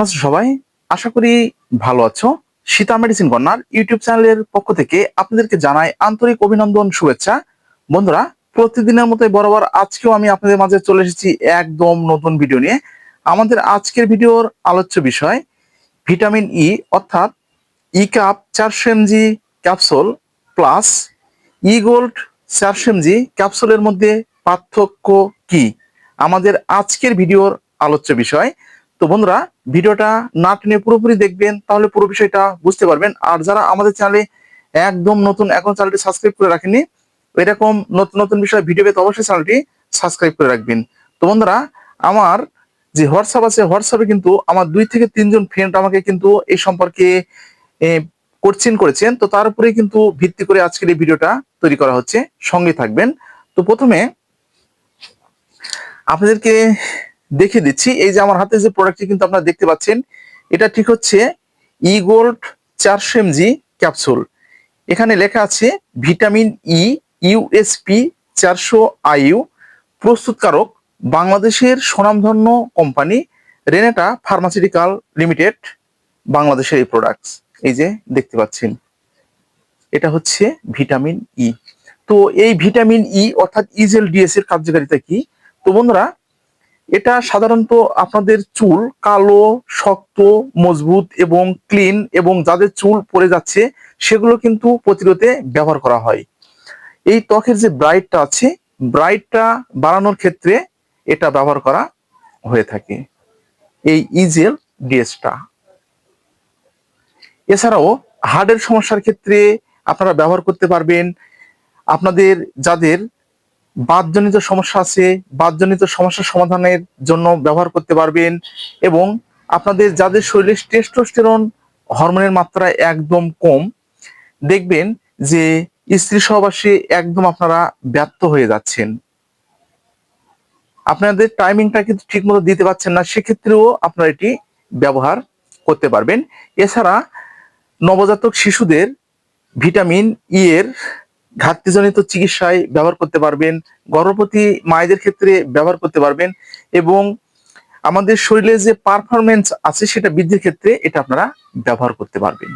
আছো সবাই, আশা করি ভালো আছো। সীতা মেডিসিন কর্নার ইউটিউব চ্যানেলের পক্ষ থেকে আপনাদেরকে জানাই আন্তরিক অভিনন্দন, শুভেচ্ছা। বন্ধুরা, প্রতিদিনের মতোই বরাবর আজকেও আমি আপনাদের মাঝে চলে এসেছি একদম নতুন ভিডিও নিয়ে। আমাদের আজকের ভিডিওর আলোচ্য বিষয় ভিটামিন ই, অর্থাৎ ই cup 400 mg capsule plus E gold 400 mg ক্যাপসুলের মধ্যে পার্থক্য কি, আমাদের আজকের ভিডিওর আলোচ্য বিষয়। তো বন্ধুরা, ভিডিওটা না টেনে পুরোপুরি দেখবেন, তাহলে পুরো বিষয়টা বুঝতে পারবেন। আর যারা আমাদের চ্যানেলে একদম নতুন, এখন চ্যানেলটি সাবস্ক্রাইব করে রাখেননি, এরকম নতুন নতুন বিষয়ে ভিডিও পেতে অবশ্যই চ্যানেলটি সাবস্ক্রাইব করে রাখবেন। তো বন্ধুরা, আমার যে হোয়াটসঅ্যাপ আছে, হোয়াটসঅ্যাপে কিন্তু আমার 2 থেকে 3 জন ফ্রেন্ড আমাকে কিন্তু এই সম্পর্কে করেছেন। তো তার উপরে কিন্তু ভিত্তি করে আজকের এই ভিডিওটা তৈরি করা হচ্ছে, সঙ্গে থাকবেন। তো প্রথমে আপনাদেরকে দেখিয়ে দিচ্ছি, এই যে আমার হাতে যে প্রোডাক্টটি কিন্তু আপনারা দেখতে পাচ্ছেন, এটা ঠিক হচ্ছে ই গোল্ড 400 mg ক্যাপসুল। এখানে লেখা আছে ভিটামিন ই ইউএসপি 400 IU, প্রস্তুতকারক বাংলাদেশের স্বনামধন্য কোম্পানি রেনেটা ফার্মাসিউটিক্যাল লিমিটেড, বাংলাদেশের এই প্রোডাক্টস। এই যে দেখতে পাচ্ছেন, এটা হচ্ছে ভিটামিন ই। তো এই ভিটামিন ই অর্থাৎ ইজেল ডিএস এর কার্যকারিতা কি? তো বন্ধুরা, এটা সাধারণত আপনাদের চুল কালো, শক্ত, মজবুত এবং ক্লিন, এবং যাদের চুল পড়ে যাচ্ছে সেগুলো কিন্তু প্রতিরোধে ব্যবহার করা হয়। এই ত্বকের যে ব্রাইটটা আছে, ব্রাইটটা বাড়ানোর ক্ষেত্রে এটা ব্যবহার করা হয়ে থাকে, এই ইজেল ডিএসটা। এছাড়াও হার্টের সমস্যার ক্ষেত্রে আপনারা ব্যবহার করতে পারবেন। আপনাদের যাদের বাতজনিত সমস্যা আছে, বাতজনিত সমস্যার সমাধানের জন্য ব্যবহার করতে পারবেন। এবং আপনাদের যাদের শরীরে টেস্টোস্টেরন হরমোনের মাত্রা একদম কম, দেখবেন যে স্ত্রী সহবাসে একদম আপনারা ব্যর্থ হয়ে যাচ্ছেন, আপনাদের টাইমিংটা কিন্তু ঠিক মতো দিতে পারছেন না, সেক্ষেত্রেও আপনারা এটি ব্যবহার করতে পারবেন। এছাড়া নবজাতক শিশুদের ভিটামিন ই এর ঘাটতিজনিত চিকিৎসায় ব্যবহার করতে পারবেন, গর্ভবতী মায়েদের ক্ষেত্রে ব্যবহার করতে পারবেন, এবং আমাদের শরীরে যে পারফরমেন্স আছে সেটা বৃদ্ধির ক্ষেত্রে এটা আপনারা ব্যবহার করতে পারবেন।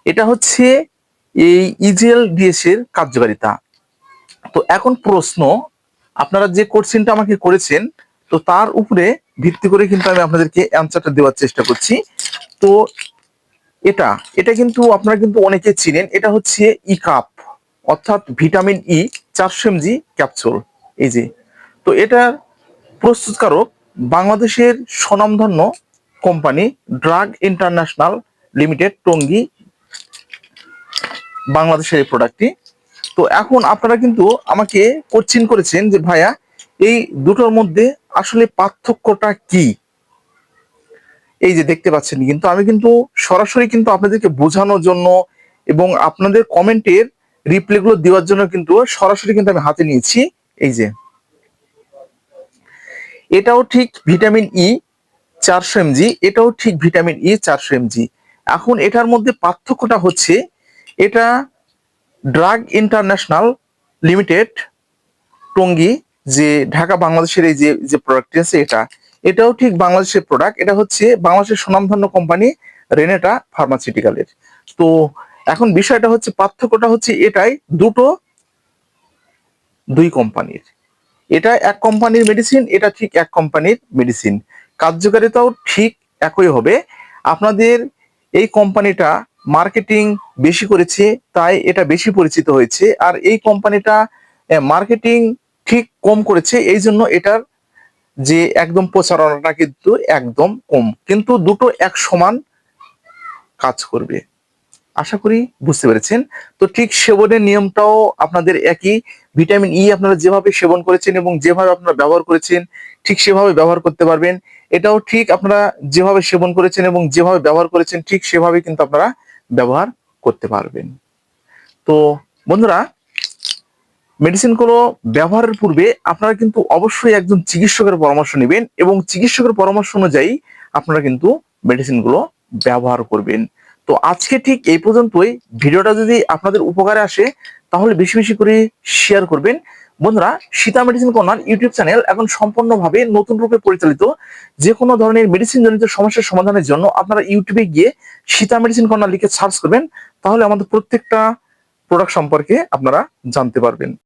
এটা হচ্ছে এই ইজেল ডিএস এর কার্যকারিতা। তো এখন প্রশ্ন, আপনারা যে কোশ্চেনটা আমাকে করেছেন, তো তার উপরে ভিত্তি করে কিন্তু আমি আপনাদেরকে অ্যান্সারটা দেওয়ার চেষ্টা করছি। তো এটা এটা কিন্তু আপনারা কিন্তু অনেকে চিনেন, এটা হচ্ছে ই কাপ, অর্থাৎ ভিটামিন ই 400 mg ক্যাপসুল। এই যে, তো এটার প্রস্তুতকারক বাংলাদেশের স্বনামধন্য company drug international limited, Tongi, বাংলাদেশের এই প্রোডাক্টটি। তো এখন আপনারা কিন্তু আমাকে কোশ্চেন করেছেন যে ভাইয়া, এই দুটোর মধ্যে আসলে পার্থক্যটা কি? এই যে দেখতে পাচ্ছেন, কিন্তু আমি কিন্তু সরাসরি কিন্তু আপনাদেরকে বোঝানোর জন্য এবং আপনাদের কমেন্টের রিপ্লাইগুলো দেওয়ার জন্য কিন্তু সরাসরি কিন্তু আমি হাতে নিয়েছি। এই যে, এটাও ঠিক ভিটামিন ই 400 mg, এটাও ঠিক ভিটামিন ই 400 mg। এখন এটার মধ্যে পার্থক্যটা হচ্ছে, এটা ড্রাগ ইন্টারন্যাশনাল লিমিটেড, টঙ্গী, যে ঢাকা, বাংলাদেশের এই যে যে প্রোডাক্টটি আছে, এটাও ঠিক বাংলাদেশের প্রোডাক্ট। এটা হচ্ছে বাংলাদেশের স্বনামধন্য কোম্পানি রেনেটা ফার্মাসিউটিক্যালের। তো এখন বিষয়টা হচ্ছে, পার্থক্যটা হচ্ছে এটাই, দুই কোম্পানির। এটা এক কোম্পানির মেডিসিন, এটা ঠিক এক কোম্পানির মেডিসিন, কার্যকারিতাও ঠিক একই হবে। আপনাদের এই কোম্পানিটা মার্কেটিং বেশি করেছে, তাই এটা বেশি পরিচিত হয়েছে, আর এই কোম্পানিটা মার্কেটিং ঠিক কম করেছে, এই জন্য এটার যে একদম প্রচারণাটা কিন্তু একদম কম, কিন্তু দুটো এক সমান কাজ করবে। আশা করি বুঝতে পেরেছেন। তো ঠিক সেবনের নিয়মটাও আপনাদের একই। ভিটামিন ই আপনারা যেভাবে সেবন করেছেন এবং যেভাবে আপনারা ব্যবহার করেছেন, ঠিক সেভাবে ব্যবহার করতে পারবেন। এটাও ঠিক আপনারা যেভাবে সেবন করেছেন এবং যেভাবে ব্যবহার করেছেন, ঠিক সেভাবে কিন্তু আপনারা ব্যবহার করতে পারবেন। তো বন্ধুরা, মেডিসিনগুলো ব্যবহারের পূর্বে আপনারা কিন্তু অবশ্যই একজন চিকিৎসকের পরামর্শ নেবেন, এবং চিকিৎসকের পরামর্শ অনুযায়ী আপনারা কিন্তু মেডিসিনগুলো ব্যবহার করবেন। তো আজকে ঠিক এই পর্যন্তই। ভিডিওটা যদি আপনাদের উপকারে আসে, তাহলে বেশি বেশি করে শেয়ার করবেন। বন্ধুরা, Sita medicine corner YouTube channel এখন সম্পূর্ণভাবে নতুন রূপে পরিচালিত। যে কোনো ধরনের মেডিসিন জনিত সমস্যার সমাধানের জন্য আপনারা ইউটিউবে গিয়ে সীতা মেডিসিন কর্নার লিখে সার্চ করবেন, তাহলে আমাদের প্রত্যেকটা প্রোডাক্ট সম্পর্কে আপনারা জানতে পারবেন।